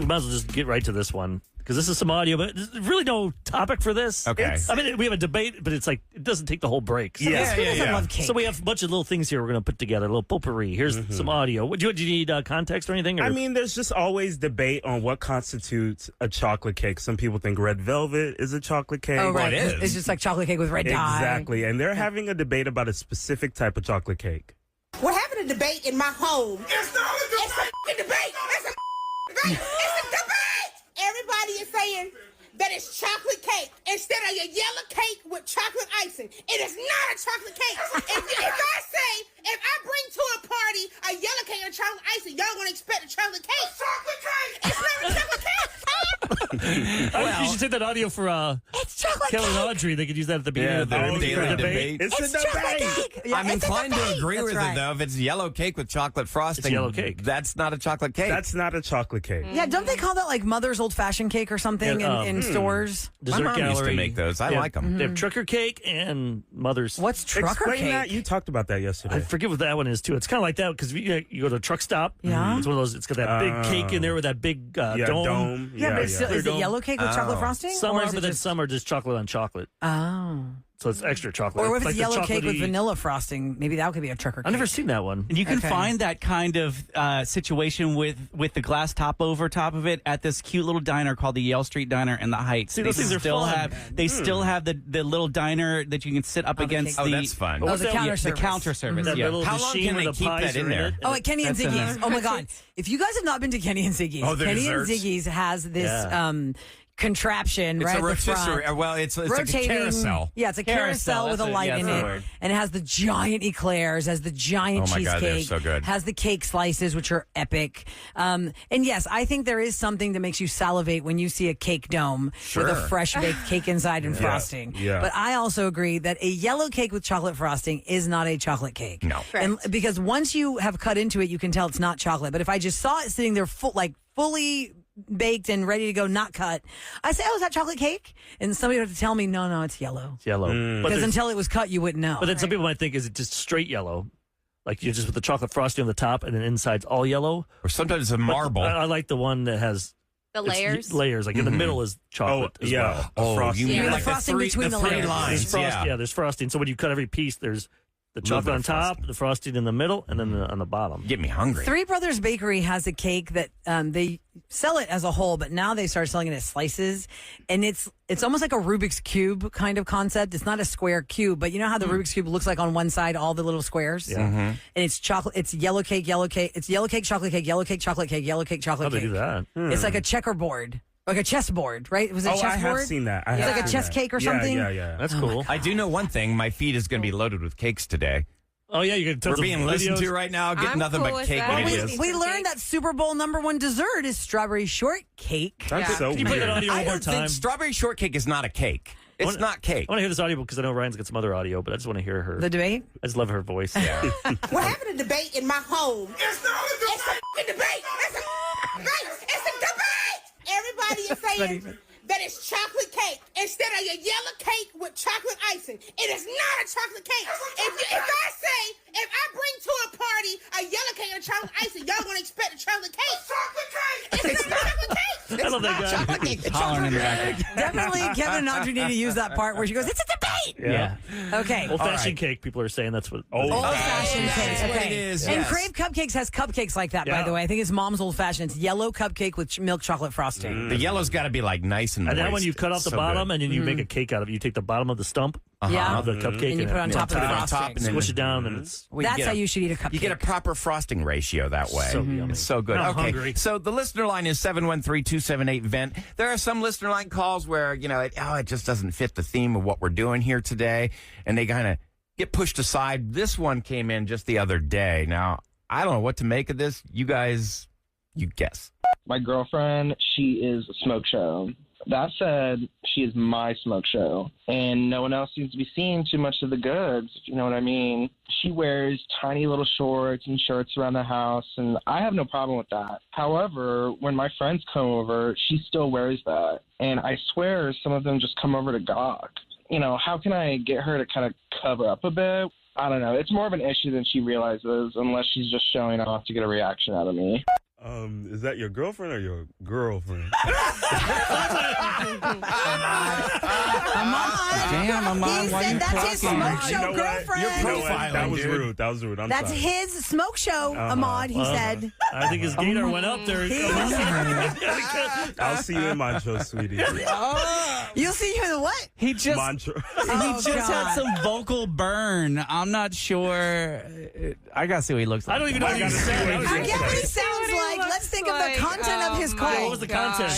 We might as well just get right to this one because this is some audio, but there's really no topic for this. Okay. I mean, we have a debate, but it's like it doesn't take the whole break. So love cake. So we have a bunch of little things here we're going to put together, a little potpourri. Here's some audio. Do you need context or anything? Or? I mean, there's just always debate on what constitutes a chocolate cake. Some people think red velvet is a chocolate cake. Oh, right. It is. It's just like chocolate cake with red dye. Exactly. And they're having a debate about a specific type of chocolate cake. We're having a debate in my home. It's not a debate. It's a debate. It's a debate. It's a debate. Everybody is saying that it's chocolate cake instead of your yellow cake with chocolate icing. It is not a chocolate cake. If I bring to a party a yellow cake and a chocolate icing, y'all gonna expect a chocolate cake. It's chocolate cake. It's not a chocolate cake. You should take that audio for It's chocolate Kelly and cake. Audrey. They could use that at the beginning of the daily debate. It's a chocolate debate. cake. Yeah, I'm it's a inclined to debate. agree That's with right. it, though. If it's yellow cake with chocolate frosting, yellow cake. That's not a chocolate cake. That's not a chocolate cake. Yeah, don't they call that like Mother's old-fashioned cake or something in stores? My Dessert mom gallery. used to make those. I like them. They have trucker cake and Mother's. What's trucker Explain cake? that. You talked about that yesterday. I forget what that one is too. It's kind of like that because you go to a truck stop. Yeah. It's one of those. It's got that big cake in there with that big dome. Yeah, but it's still, is it yellow cake with chocolate frosting? Some or are, is it but then just... some are just chocolate on chocolate. Oh. So it's extra chocolate. Or if it's like the yellow cake with chocolatey- vanilla frosting, maybe that could be a trucker cake. I've never seen that one. And you can Okay. find that kind of situation with the glass top over top of it at this cute little diner called the Yale Street Diner in the Heights. See, those things are still fun, have man. they still have the little diner that you can sit up the against cake. the that's fun. What Oh, was the that? counter Yeah, service. the counter service. That Yeah. little How long machine can where they the keep pies that in are there? it. Oh, at Kenny and That's in Ziggy's. there. Oh, my God. If you guys have not been to Kenny and Ziggy's, Oh, their Kenny desserts? and Ziggy's has this contraption It's right a at the rotisserie. front. Well, it's like a Rotating. carousel. Yeah, it's a carousel with a that's it. light Yeah, in that's it. the word. And it has the giant eclairs, has the giant Oh my God, they're cheesecake. so good. Has the cake slices, which are epic. And yes, I think there is something that makes you salivate when you see a cake dome with a Sure. fresh baked cake inside and frosting. Yeah. But I also agree that a yellow cake with chocolate frosting is not a chocolate cake. No. And because once you have cut into it, you can tell it's not chocolate. But if I just saw it sitting there fully baked and ready to go, not cut, I say, oh, is that chocolate cake? And somebody would have to tell me, no, it's yellow. It's yellow. But Because there's- until it was cut, you wouldn't know. But then some people might think, is it just straight yellow? Like you just with the chocolate frosting on the top and then inside's all yellow? Or sometimes a marble. I like the one that has The it's layers. layers. Like in the middle is chocolate as well. Oh, frosting. you mean Yeah, like the frosting between the three layers. There's lines? frosting. Yeah. There's frosting. So when you cut every piece, there's the Little chocolate bit on of top, frosting. the frosting in the middle, and then on the bottom. Get me hungry. Three Brothers Bakery has a cake that they sell it as a whole, but now they start selling it as slices, and it's almost like a Rubik's Cube kind of concept. It's not a square cube, but you know how the Rubik's Cube looks like on one side, all the little squares? Yeah. And it's chocolate. It's yellow cake, it's yellow cake, chocolate cake, yellow cake, chocolate cake, yellow cake, chocolate How cake. they do that? It's like a checkerboard. Like a chessboard, right? Was it a Oh, I chessboard? have seen that. I It's have like a seen chess that. cake or Yeah, something? Yeah. That's cool. I do know one thing. My feed is going to be loaded with cakes today. Oh yeah, you can. We're being listened to right now. Getting I'm nothing cool but with cake that. Well, videos. we learned that Super Bowl #1 dessert is strawberry shortcake. That's Yeah. so Can you play weird. that audio I one more don't time? think strawberry shortcake is not a cake. It's not cake. I want to hear this audio because I know Ryan's got some other audio, but I just want to hear her. The debate? I just love her voice. Yeah. We're having a debate in my home. It's not a debate. It's a debate. It's a debate. It's a debate. Everybody is saying that it's chocolate cake instead of your yellow cake with chocolate icing. It is not a chocolate cake. If I bring to a party a yellow cake and a chocolate icing, y'all gonna expect a chocolate cake. Chocolate cake. It's not chocolate cake. I love that guy. Chocolate cake. Hollering in the back. Definitely Kevin and Audrey need to use that part where she goes, it's a debate. Yeah. Okay. Old-fashioned cake. People are saying that's what. Old-fashioned That's cake. what Okay. it is, And yes. Crave Cupcakes has cupcakes like that, by Yeah. the way. I think it's Mom's old-fashioned. It's yellow cupcake with milk chocolate frosting. The yellow's got to be like nice and And then moist. when you cut off the So bottom good. and then you make a cake out of it, you take the bottom of the stump Yeah. of the cupcake And you put it on top of the put it on frosting. top and then squish it down, and it's Well, That's get how a- you should eat a cupcake. You get a proper frosting ratio that way. So yummy. It's so good. I'm Okay, hungry. so the listener line is 713-278-VENT. There are some listener line calls where, it just doesn't fit the theme of what we're doing here today, and they kind of get pushed aside. This one came in just the other day. Now, I don't know what to make of this. You guys, you guess. My girlfriend, she is a smoke show. That said, she is my smoke show, and no one else seems to be seeing too much of the goods, if you know what I mean. She wears tiny little shorts and shirts around the house, and I have no problem with that. However, when my friends come over, she still wears that, and I swear some of them just come over to gawk. How can I get her to kind of cover up a bit? I don't know. It's more of an issue than she realizes, unless she's just showing off to get a reaction out of me. Is that your girlfriend or your girlfriend? Damn, Ahmad, He why said you that's his talking? smoke show what? girlfriend. You know what? That Profiling, was dude. rude. That was rude. I'm That's sorry. his smoke show, Ahmad, he said. I think his gator went up there. I'll see you in Montrose, sweetie. You'll see you in the what? He just Montrose. Oh, he just God. had some vocal burn. I'm not sure. I gotta see what he looks like. I don't even know what he said. Forget what he sounds like. Let's think of the content of his call. What was the content?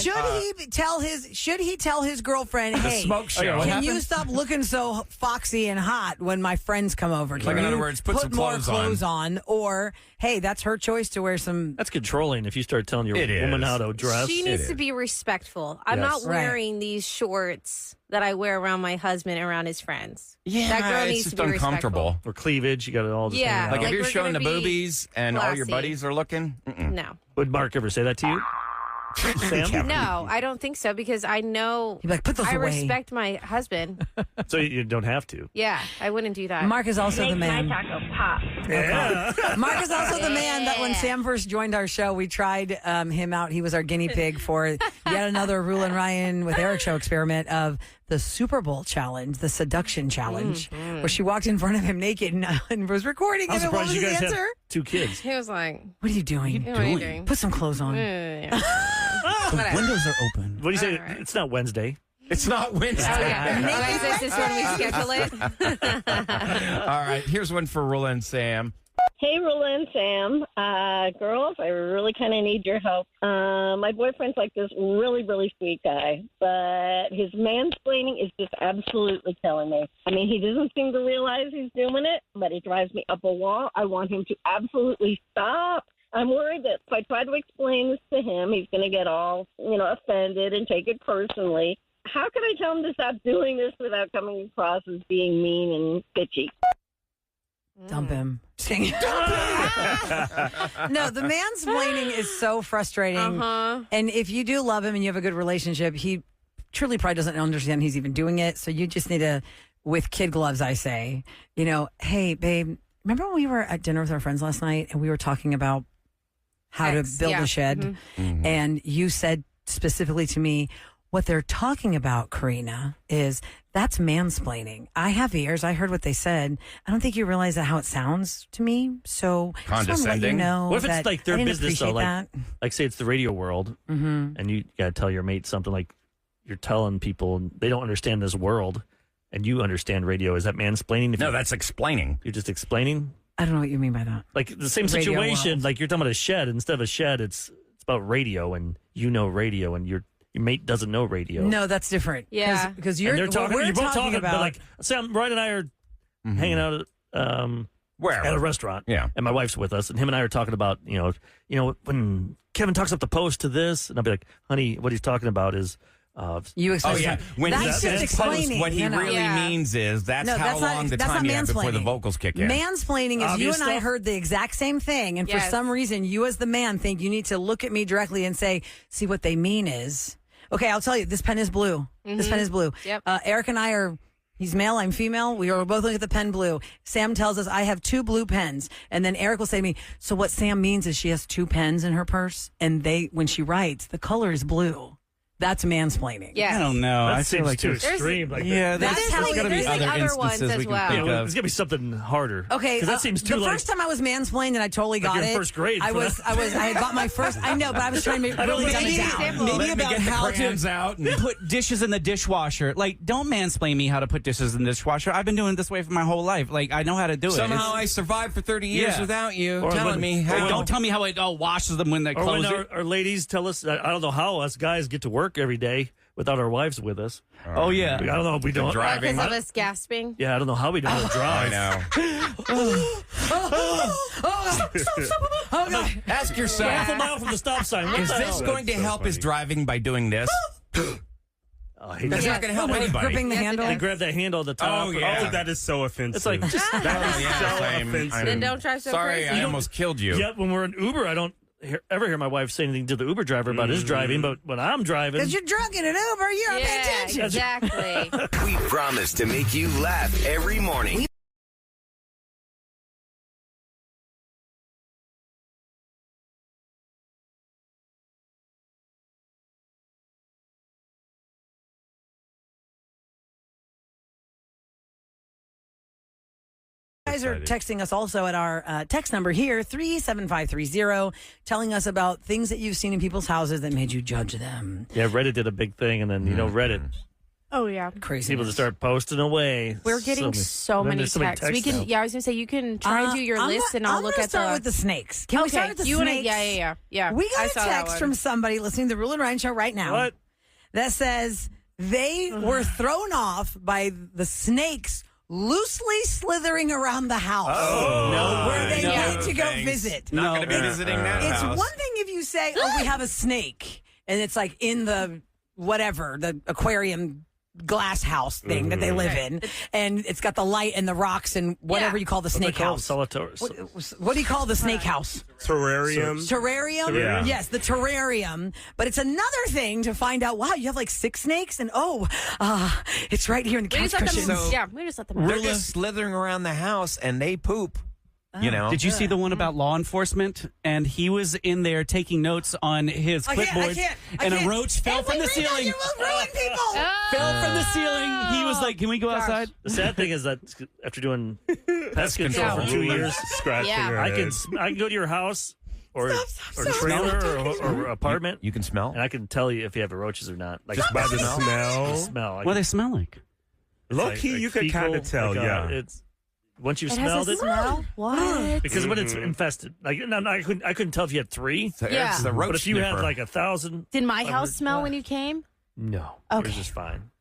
Should he tell his girlfriend, hey, smoke show. what can you happened? stop looking so foxy and hot when my friends come over? Can Like, in you other words, put some more clothes clothes on? Or, hey, that's her choice to wear some. That's controlling if you start telling your It woman is. how to dress. She needs to be respectful. I'm Yes. not wearing these shorts that I wear around my husband and around his friends. Yeah, that girl it's needs just to be uncomfortable. respectful. Or cleavage, you got it all just Yeah. hanging out. Like, if you're we're showing the gonna be boobies and all your classy. buddies are looking, No. Would Mark ever say that to you? Sam? No, I don't think so because I know He'd be like, put those I away. respect my husband. So you don't have to. Yeah, I wouldn't do that. Mark is also the man. Yeah. Mark is also the man that when Yeah. Sam first joined our show, we tried him out. He was our guinea pig for yet another Roula and Ryan with Eric show experiment of the Super Bowl challenge, the seduction challenge, where she walked in front of him naked and was recording I'm him. And what surprised was you his guys answer? have 2 kids. He was like, What are you doing? "What are you doing?" Put some clothes on. The windows are open. What do you say? All right. It's not Wednesday. it's not Wednesday. Oh, yeah. Wednesdays is when we schedule it. All right, here's one for Roula and Sam. Hey, Roula and Sam. Girls, I really kind of need your help. My boyfriend's like this really, really sweet guy, but his mansplaining is just absolutely killing me. I mean, he doesn't seem to realize he's doing it, but it drives me up a wall. I want him to absolutely stop. I'm worried that if I try to explain this to him, he's going to get all, offended and take it personally. How can I tell him to stop doing this without coming across as being mean and bitchy? Dump him. Just kidding. No, the mansplaining is so frustrating. And if you do love him and you have a good relationship, he truly probably doesn't understand he's even doing it. So you just need to, with kid gloves, I say, hey, babe, remember when we were at dinner with our friends last night and we were talking about how to build a shed? And you said specifically to me, what they're talking about, Karina, is that's mansplaining. I have ears. I heard what they said. I don't think you realize that how it sounds to me. So I just wanna let you Condescending? know What if it's that like their I didn't business, though? appreciate Like say it's the radio world, and you got to tell your mate something like you're telling people and they don't understand this world, and you understand radio. Is that mansplaining? If No, you- that's explaining. you're just explaining. I don't know what you mean by that. Like the same Radio situation, world. like you're talking about a shed. Instead of a shed, it's about radio, and you know radio, and your mate doesn't know radio. No, that's different. Yeah. Because And you're they're talking. what we're You're both talking about. But like Sam, Ryan, and I are hanging out Where? at a restaurant. Yeah. And my wife's with us, and him and I are talking about when Kevin talks up the post to this, and I'll be like, honey, what he's talking about is. you Oh, explain yeah. When that's he just says explaining. post, what he No. really Yeah. means is that's No, how that's long not, the that's time not you have before the mansplaining. vocals kick in. Mansplaining is you Obvious and I stuff? heard the exact same thing, and for Yes. some reason, you as the man think you need to look at me directly and say, "See, what they mean is." Okay, I'll tell you. This pen is blue. This pen is blue. Yep. Eric and I are. He's male, I'm female. We are both looking at the pen blue. Sam tells us I have 2 blue pens. And then Eric will say to me, so what Sam means is she has 2 pens in her purse. And when she writes, the color is blue. That's mansplaining. Yeah. I don't know. That I seems feel like too there's, extreme. Like yeah, That's there's, how there's got to be there's like other other ones instances as we can well. think Yeah, of. there's got to be something harder. Okay, because that seems too the like. first time I was mansplained and I totally got you're in it. first grade I for was, that. I had bought my first. I know, but I was trying to really dumb it down. Maybe Let me about get the how crayons to out and put dishes in the dishwasher. Like, don't mansplain me how to put dishes in the dishwasher. I've been doing it this way for my whole life. Like, I know how to do it. somehow It's- I survived for 30 years Yeah. without you Or telling when- me or how. when- don't tell me how it all washes them when they Or close when it. our ladies tell us, I don't know how us guys get to work every day without our wives with us. Oh, yeah. I don't know if we don't. driving. Because of us gasping. Yeah, I don't know how we don't I drive. know. Oh God! Ask Half a yourself, mile from the stop sign. What is the this hell? going to help his driving by doing this? Oh, I hate That's that. not going to help Like anybody. gripping the Yes, it handle. They grab that handle at the top. Oh, yeah. Oh, that is so offensive. It's like, just, Oh, yeah, same. offensive. Then don't drive so Sorry, crazy. I almost killed you. yet when we're in Uber, I don't ever hear my wife say anything to the Uber driver about his driving, but when I'm driving. Because you're drunk in an Uber, you don't pay Yeah, attention. exactly. We promise to make you laugh every morning. guys are texting us also at our text number here, 37530, telling us about things that you've seen in people's houses that made you judge them. Yeah, Reddit did a big thing, and then, Reddit. Oh, yeah. Crazy. People just start posting away. We're getting so many texts. We can, I was going to say, you can try and do your list, and I'll look at start with the snakes. Can we start with the snakes? Yeah. We got a text from somebody listening to the Rule and Ryan show right now that says they were thrown off by the snakes loosely slithering around the house where they went to go visit. Not going to be visiting that It's house. one thing if you say, oh, we have a snake, and it's like in the whatever, the aquarium glass house thing that they live in, and it's got the light and the rocks and whatever you call the snake house. What do you call the snake house? Terrarium. Terrarium? Yeah. Yes, the terrarium. But it's another thing to find out, wow, you have like 6 snakes, and it's right here in the couch cushions. We just let them They're just slithering around the house, and they poop. You know? Did you see the one about law enforcement? And he was in there taking notes on his clipboard, and a roach fell from the ceiling. You will ruin people. Fell from the ceiling. He was like, "Can we go outside?" The sad thing is that after doing pest control for 2 years, scratching her I head. can go to your house or trailer or apartment. You can smell, and I can tell you if you have roaches or not. Like just by the smell. The smell. What do they smell like? Low key, you could kind of tell. It's once you've smelled it. What? Because when it's infested, like I couldn't tell if you had 3. Yeah. It's the roach But if you had sniffer. like 1,000, Did my house smell when you came? no, Okay. it was just fine.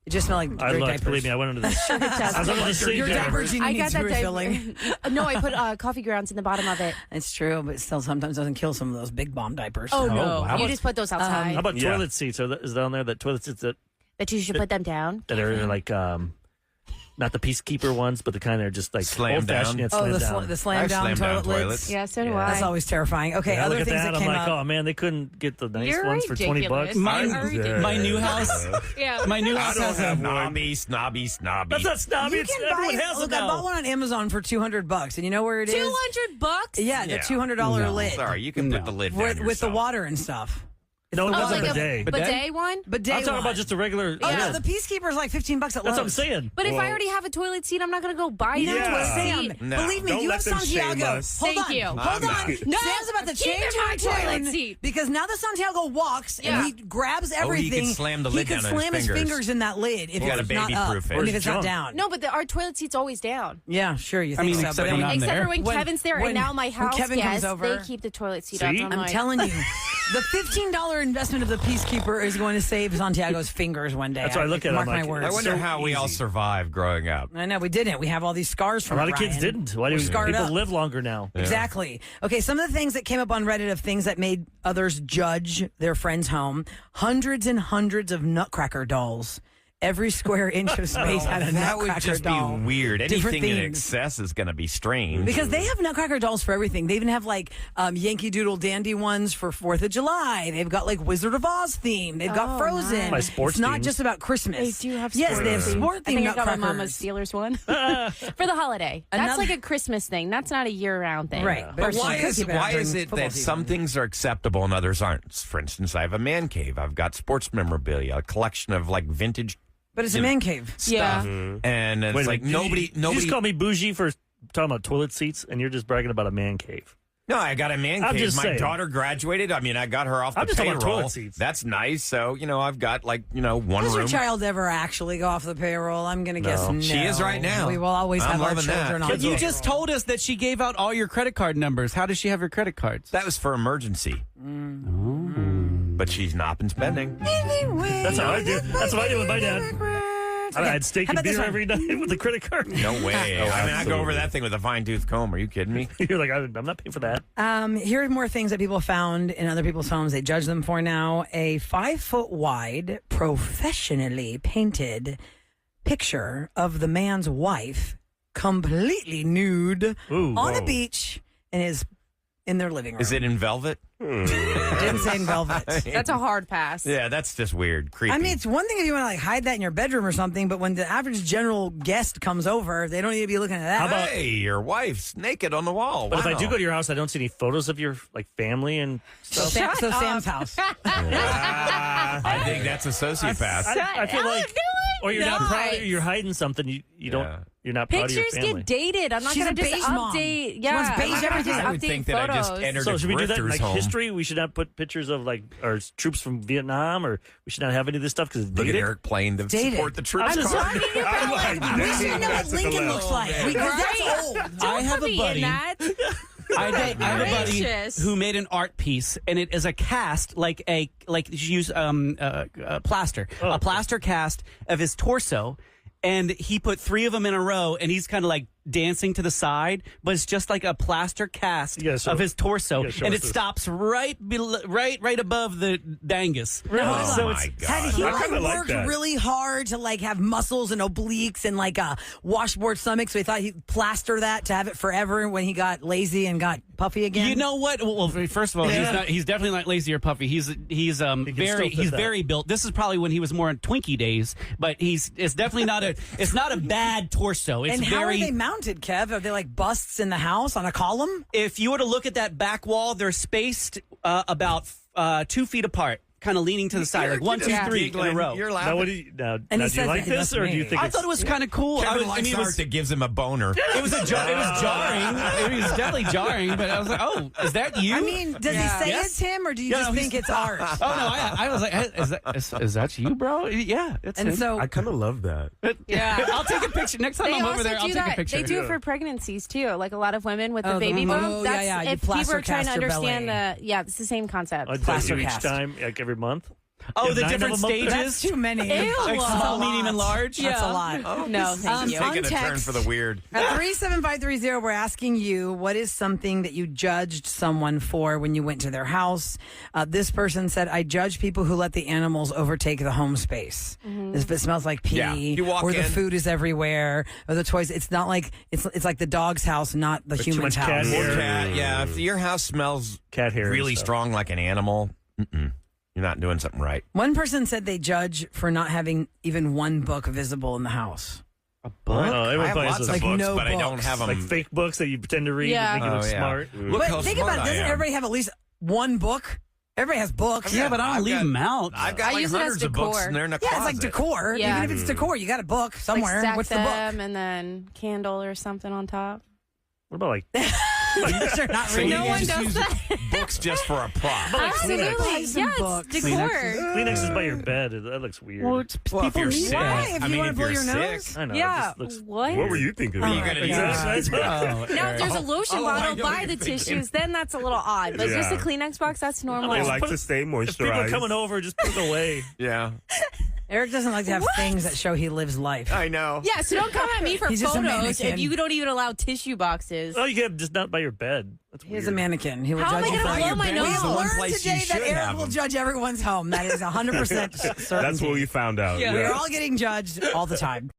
It just smelled like I dirty looked. diapers. Believe me, I went under the. I was under the sink. Your diapers I need got that refilling. No, I put coffee grounds in the bottom of it. It's true, but still sometimes doesn't kill some of those big bomb diapers. Oh, no. how You about- just put those outside. How about Yeah. toilet seats? Is down there that toilet seats that You should put them down. are like not the peacekeeper ones, but the kind that are just like Slam old fashioned. down. Yeah, the slam down. slam I've down slammed down toilet lids. toilets. Yeah, so do Yeah. I. That's always terrifying. Okay, And I other look at things that, that I'm came like, up. oh man, they couldn't get the nice You're ones for $20. ridiculous. My new house. Yeah. My new house has a. Snobby. That's not snobby. You It's, can everyone buy. has Look, it I now. bought one on Amazon for $200, and you know where it is? $200? Yeah, the $200 lid. Sorry, you can put the lid down with the yourself. water and stuff. No, it Oh, wasn't like a bidet. a bidet one? Bidet I'm talking one. about just a regular. Oh Yeah. no, the Peacekeeper is like $15 at Lowe's. That's what I'm saying. But if I already have a toilet seat, I'm not going to go buy You know Yeah. what, Sam? seat. No. Believe me, Don't you let have them shame Santiago. us. Hold Thank on, you. hold I'm on. not. No, Sam's about to keep change it my your toilet tune seat. because now that Santiago walks Yeah. and he grabs everything, slam the lid he down can on his slam his fingers. fingers in that lid if You gotta it's not up. baby-proof it. I mean, if it's not Junk. down. No, but our toilet seat's always down. Yeah, sure, you think mean, so. except But when I I'm mean, Except there. for when Kevin's there, and now my house Kevin comes guests, over, they keep the toilet seat See? up. I'm telling you, the $15 investment of the Peacekeeper is going to save Santiago's fingers one day. That's what I look at it, Mark I'm my like, words. I wonder So how we all easy. survived growing up. I know we didn't. We have all these scars A from lot of Brian. kids didn't. Why do We're scarred people up. live longer now? Exactly. Okay, some of the things that came up on Reddit of things that made others judge their friend's home. Hundreds and hundreds of Nutcracker dolls. Every square inch of space had a That Nutcracker would just doll. be weird. Different Anything in themes. excess is going to be strange. Because they have Nutcracker dolls for everything. They even have like Yankee Doodle Dandy ones for 4th of July. They've got like Wizard of Oz theme. They've got Frozen. nice. By sports it's not themes. just about Christmas. They do have Yes, sport they have themes. sport I think themed I got my Nutcrackers. mama's Steelers one for the holiday. That's Another- like a Christmas thing. That's not a year-round thing. Right. But why Could is keep it, it out why during is it football that some season. things are acceptable and others aren't? For instance, I have a man cave. I've got sports memorabilia, a collection of like vintage But it's a man cave. stuff, Yeah. and it's Wait a like minute, nobody. You just call me bougie for talking about toilet seats, and you're just bragging about a man cave. No, I got a man I'm cave. just My saying. daughter graduated. I mean, I got her off the I'm just talking about payroll. toilet seats. That's nice. So I've got like one Does your room. child ever actually go off the payroll? I'm going to guess no. She is right now. We will always I'm have our loving that. children on But you payroll. just told us that she gave out all your credit card numbers. How does she have your credit cards? That was for emergency. But she's not been spending. That's how I do. That's what I do with my dad. I had steak How and about this beer one? every night with a credit card. No way. I mean, I go over that thing with a fine tooth comb. Are you kidding me? You're like, I'm not paying for that. Here are more things that people found in other people's homes. They judge them for now. A 5-foot wide, professionally painted picture of the man's wife, completely nude, Ooh. on a beach in their living room. Is it in velvet? Didn't say in velvet. That's a hard pass. Yeah, that's just weird. Creepy. I mean, it's one thing if you want to like hide that in your bedroom or something, but when the average general guest comes over, they don't need to be looking at that. How about- hey, your wife's naked on the wall. But if I Wow. do go to your house, I don't see any photos of your like family and stuff. Sam's house. I think that's a sociopath. I feel like Or you're not proud. You're hiding something. You don't. You're not proud of your Pictures family. get dated. I'm not going to just update. Yeah, She wants beige everything. I would think that I just entered So a should we do that in grifter's like home. history? We should not put pictures of like our troops from Vietnam, or we should not have any of this stuff because it's Look at dated. Eric playing the Dated. support the troops I'm just- card. We should know what Lincoln looks like. Because that's old. I have a buddy. I have a buddy Gracious. who made an art piece, and it is a cast, like you use plaster, a plaster cast of his torso, and he put 3 of them in a row, and he's kind of like dancing to the side, but it's just like a plaster cast of his torso, and it stops right above the dangus. So it's had he worked really hard to like have muscles and obliques and like a washboard stomach, so he thought he'd plaster that to have it forever when he got lazy and got puffy again? You know what? Well, first of all, he's definitely not lazy or puffy. He's very built. This is probably when he was more in Twinkie days, but it's definitely not a bad torso. It's and how very are they mounted, Kev? Are they like busts in the house on a column? If you were to look at that back wall, they're spaced about 2 feet apart, kind of leaning to the side, like 1, 2, 3 in a row. You're Now, laughing. what do you, now, And now he do you says like that this, that's or do you me. think I it's, thought it was kind of cool. Kevin likes art that gives him a boner. It was jarring. It was definitely jarring, but I was like, "Oh, is that you?" I mean, does he say Yes? it's him, or do you just think it's art? Oh no, I was like, "Is that you, bro?" Yeah, it's And him. so I kind of love that. Yeah. I'll take a picture next time They I'm also over there. I'll do take a that. picture. They do it for pregnancies too. Like a lot of women with the Oh, baby the- boom. oh, That's yeah. You if people plaster are trying to cast your understand belly. it's the same concept. do plaster you each cast. time, like every month? Oh, You the have 9 different of them up there? stages. That's too many. Ew. Like That's small, a medium, and lot. large. That's a lot. No, thank you. Taking a turn text. for the weird. At 37530, we're asking you, what is something that you judged someone for when you went to their house? This person said, I judge people who let the animals overtake the home space. If it smells like pee, Yeah. You walk or the in. food is everywhere, or the toys. It's not like, it's like the dog's house, not the too human's much cat house. hair. Cat, yeah, if your house smells Cat hair and really stuff. strong like an animal, you're not doing something right. One person said they judge for not having even one book visible in the house. Oh, I everyone have buys lots those of Like books, no but I don't books. have them. like fake books that you pretend to read Yeah. and make you look Oh, yeah. smart. Look But how think smart about it. I Doesn't am. everybody have at least one book? Everybody has books. Yeah, but I don't I've leave got- them out. I've got I like use it as hundreds of books, decor. and they're in a Yeah, closet. it's like decor. Yeah. Even if it's decor, you got a book somewhere. Like stack What's the book? them and then candle or something on top. What about like They're not So reading. you No one just does use that. books just for a prop. Absolutely. Buy some Yeah, books. it's decor. Kleenex is by your bed? That looks weird. Well, it's Well, if people you're need sick, that. Why? If I you mean, wanna if blow you're your sick, nose? I know. Yeah. It just looks What? What were you thinking? What are you gonna do? That's what- Oh, Now, if there's a lotion Oh, I bottle know by what the you're thinking. tissues, then that's a little odd. But just a Yeah. Kleenex box, that's normal. They Just like put to it- stay If people are moisturized. coming over, just put it away. Yeah, Eric doesn't like to have things that show he lives life. I know. Yeah, so don't come at me for He's just a photos if mannequin. you don't even allow tissue boxes. Oh, you can just not by your bed. That's weird. He's a mannequin. He will How am judge I you gonna for blow your my bed. nose? We That's the one learned place today you that should Eric have will them. judge everyone's home. That is 100% certainty. That's what we found out. Yeah. We're all getting judged all the time.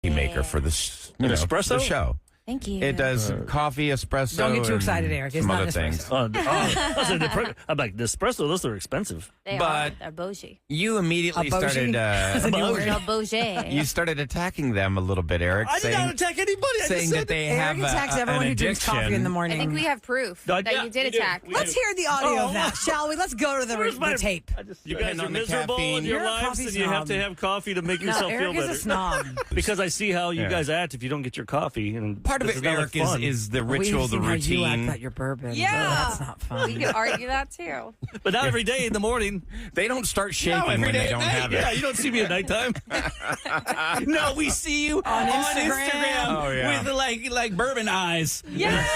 Maker for this, An espresso? the show. Thank you. It does coffee, espresso. Don't get too and excited, Eric. It's some not other espresso. things. I'm like, the espresso, those are expensive. They but- are. They're bougie. You immediately A bougie? started. That's a new word. They're bougie. You started attacking them a little bit, Eric. I did not attack anybody. I saying just that said they Eric have attacks an everyone who drinks addiction. coffee in the I morning. think we have proof No, that yeah, you did we do. attack. We Let's hear the audio of that, shall we? Let's go to the, Where's my tape. You Depending guys are on the miserable caffeine. in your You're a lives, coffee and you have snob. to have coffee to make No, yourself Eric feel better. is a snob. Because I see how you Yeah. guys act if you don't get your coffee. And Part of this it, is not Eric, like fun. is the ritual, We've the seen how you act routine. about your bourbon. Yeah. That's not fun. We could argue that too. But not every day in the morning. They don't start shaking No, every when day they at don't night. have it. Yeah, you don't see me at nighttime. No, we see you on Instagram Oh, yeah. with like bourbon eyes. Yes.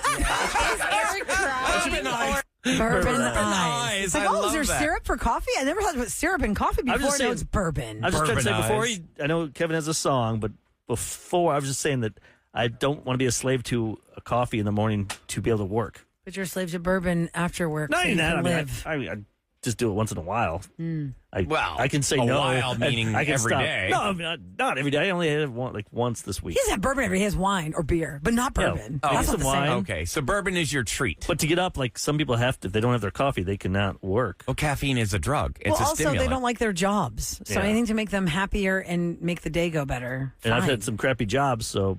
Is Eric crying? Bourbon eyes. eyes. It's like, I oh, is love there that. syrup for coffee? I never thought about syrup in coffee I'm before. just No, saying- it's bourbon. I was just trying to say Bourbon before, eyes. I know Kevin has a song, but before I was just saying that I don't want to be a slave to a coffee in the morning to be able to work. But you're a slave to bourbon after work. Not so even you that. can I mean, live. I just do it once in a while. Well, I can say a no. while and meaning I can every stop. day. No, I mean, not every day. I only had one once this week. He doesn't have bourbon every day. He has wine or beer, but not Yeah. bourbon. Oh, That's some not the wine. same. Okay, so bourbon is your treat. But to get up, like some people have to, if they don't have their coffee, they cannot work. Well, caffeine is a drug. It's Well, a also, stimulant. they don't like their jobs. So Yeah. anything to make them happier and make the day go better. And I've fine. had some crappy jobs, so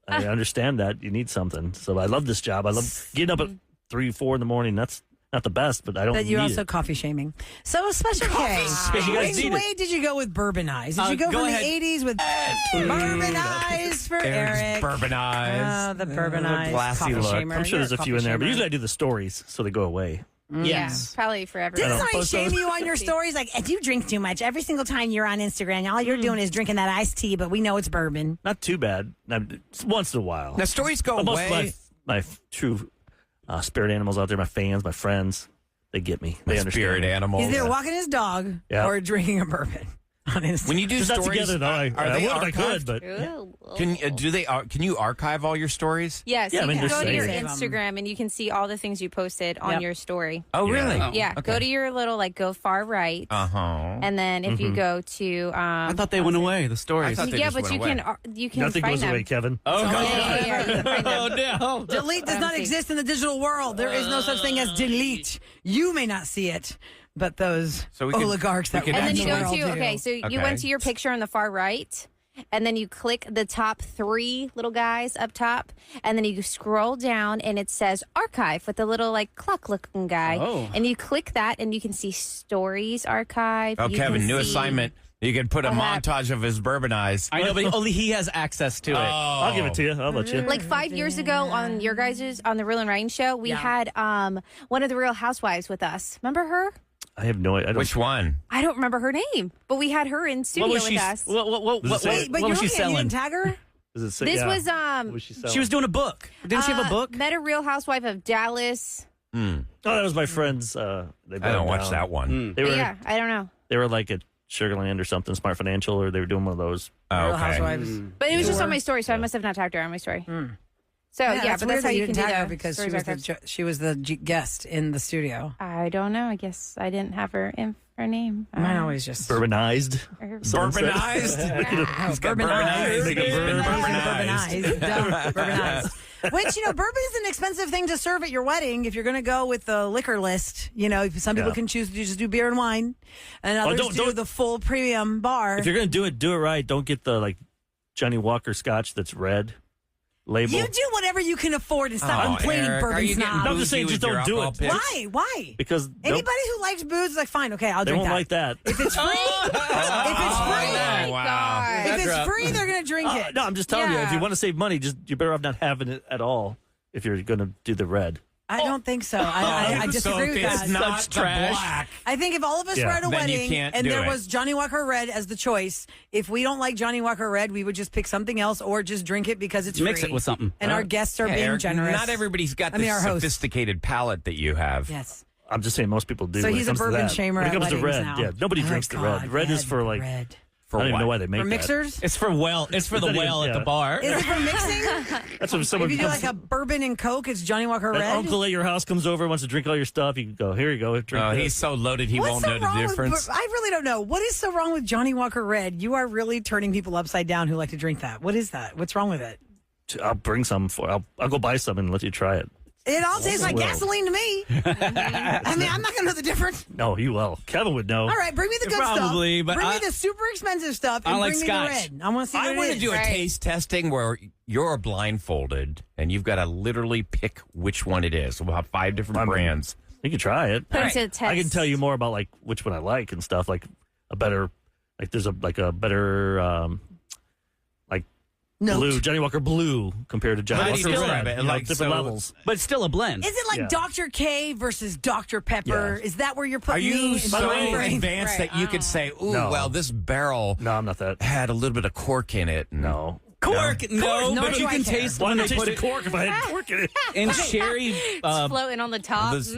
I understand that you need something. So I love this job. I love getting up at 3, 4 in the morning. That's not the best, but I don't That you're need also it. coffee shaming. So Special K, You guys which need way it. did you go with Bourbon Eyes? Did you go go from ahead. the 80s with Bourbon Eyes for Eric? Bourbon eyes. Oh, the Bourbon Eyes. glassy coffee look. shamer. I'm sure You're there's a few in coffee there, but shamer. usually I do the stories so they go away. Yes. Yeah, probably for Didn't everyone. somebody post shame those. you on your stories? Like, if you drink too much, every single time you're on Instagram, all you're doing is drinking that iced tea, but we know it's bourbon. Not too bad. It's once in a while. Now, stories go But most of away. my true spirit animals out there, my fans, my friends, they get me. They understand. Spirit animals. He's either walking his dog Yeah. or drinking a bourbon on Instagram. When you do Just not stories, together, though. are I they would if I archived? could, but Can you archive all your stories? Yes, Yeah, I you mean, can just go to your save 'em. Instagram and you can see all the things you posted on Yep. your story. Oh, really? Oh. Yeah, okay. go to your little go far right, Uh-huh. and then if you go to I thought they went away, the stories. I thought they yeah, just but went you away. can nothing find goes them. away, Kevin. Oh, Yeah, God. yeah, you can find them. Oh, no. Delete does not exist in the digital world. There is no such thing as delete. You may not see it, but those So we could- oligarchs that we could run And then the you go world to do. so you Okay. went to your picture on the far right, and then you click the top 3 little guys up top, and then you scroll down, and it says archive with the little clock looking guy, Oh. and you click that, and you can see stories archive. Oh, You Kevin, can new see- assignment. You can put a montage of his bourbon eyes. I know, but only he has access to it. I'll give it to you. I'll let you. Like 5 years ago on your guys' on the Real and Ryan show, we had one of the Real Housewives with us. Remember her? I have no idea. Which one? I don't remember her name, but we had her in studio with us. What Does it say- Wait, but what you're was she looking at you selling? didn't tag her? Does it say, This yeah. was What was she selling? She was doing a book. Didn't she have a book? Met a Real Housewife of Dallas. Oh, that was my friends. They I brought don't them watch down. that one. They were Yeah, I don't know. they were like at Sugarland or something, Smart Financial, or they were doing one of those. Oh, Real okay. Housewives. But it was just on my story, so I must have not tagged her on my story. So yeah, that's but weird that's how that you didn't can do tag her that because stories archives. she was the guest in the studio. I don't know. I guess I didn't have her her name. Mine always just Bourbonized. Someone said. Bourbonized? bourbon eyes. Make a Bourbon bourbon. eyes. Duh, bourbon eyes. Which, bourbon is an expensive thing to serve at your wedding. If you're going to go with the liquor list, some people Yeah. can choose to just do beer and wine, and others don't- do don't- the full premium bar. If you're gonna do it right. Don't get the Johnny Walker Scotch that's red label. You do whatever you can afford and stop Oh, complaining, Eric, are bourbon you getting snob. No, I'm just saying, boozy just with your don't do alcohol it. picks? Why? Because Anybody who likes booze is like, fine, okay, I'll they drink won't that. like that. If it's free, Oh, wow. God. if it's free, they're going to drink it. No, I'm just telling you. If Yeah. you want to save money, you're better off not having it at all. If you're gonna do the red. I don't think so. I disagree with it's that. not Such the trash. black. I think if all of us Yeah. were at a Then you wedding can't and do there it. was Johnny Walker Red as the choice, if we don't like Johnny Walker Red, we would just pick something else or just drink it because it's Mix free. it with something. And our guests are Yeah, being Eric, generous. Not everybody's got I mean, this our host. sophisticated palate that you have. Yes. I'm just saying most people do. So when he's it a comes to bourbon that. shamer When it at comes to weddings red, now. yeah, nobody Oh, drinks the God, red. Red is for red. For I don't even what? know why they make For that. mixers? It's for the whale at the Yeah. bar. Is it for mixing? That's what someone If you do comes. like a bourbon and Coke, it's Johnny Walker An Red? uncle at your house comes over, wants to drink all your stuff. You can go, here you go, drink Oh, this. he's so loaded he What's won't so know the wrong difference. I really don't know. What is so wrong with Johnny Walker Red? You are really turning people upside down who like to drink that. What is that? What's wrong with it? I'll bring some I'll go buy some and let you try it. It all tastes like Well. gasoline to me. I mean, I'm not going to know the difference. No, you will. Kevin would know. All right, bring me the good Probably, stuff. but bring I- me the super expensive stuff I and like bring scotch. me the red. I want to see what I it want to is. do a Right. taste testing where you're blindfolded and you've got to literally pick which one it is. We'll have 5 different brands. You can try it. Put it to the test. I can tell you more about which one I like and stuff. Like a better, there's a better Note. blue Johnny Walker Blue compared to Johnny How do Walker you Red. describe it? Like, Different so- levels. But it's still a blend. Is it like Yeah. Dr. K versus Dr. Pepper? Yeah. Is that where you're Are putting you me? so advanced that you could say, ooh, No. well, this barrel No, I'm not that. had a little bit of cork in it? No. Cork, no, nor but do you I can care. taste Why when not they taste put the it cork if I had cork in it? in cherry. It's floating on the top. This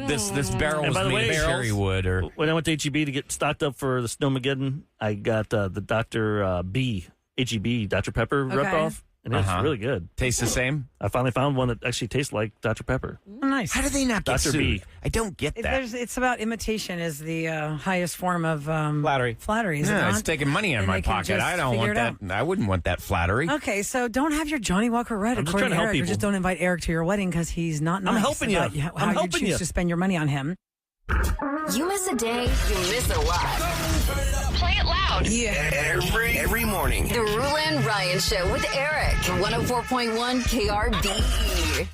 barrel And was by the made way, of cherry wood. Or When I went to HEB to get stocked up for the Snowmageddon, I got the Dr. B, HEB Dr. Pepper Okay. ripoff, and it's Uh-huh. really good. tastes the same? I finally found one that actually tastes like Dr. Pepper. Oh, nice. How do they not get Dr. sued? B. I don't get that. It's about imitation is the highest form of Flattery. Flattery, is it Yeah, not? it's taking money out of And my they can pocket. just I don't figure want it that. out. I wouldn't want that flattery. Okay, so don't have your Johnny Walker Red I'm just according trying to help Eric. Or people. just don't invite Eric to your wedding because he's not nice. I'm helping you. about How I'm you helping choose you. to spend your money on him. You miss a day, you miss a lot. Play it loud. Every morning. The Roula and Ryan Show with Eric. 104.1 KRBE.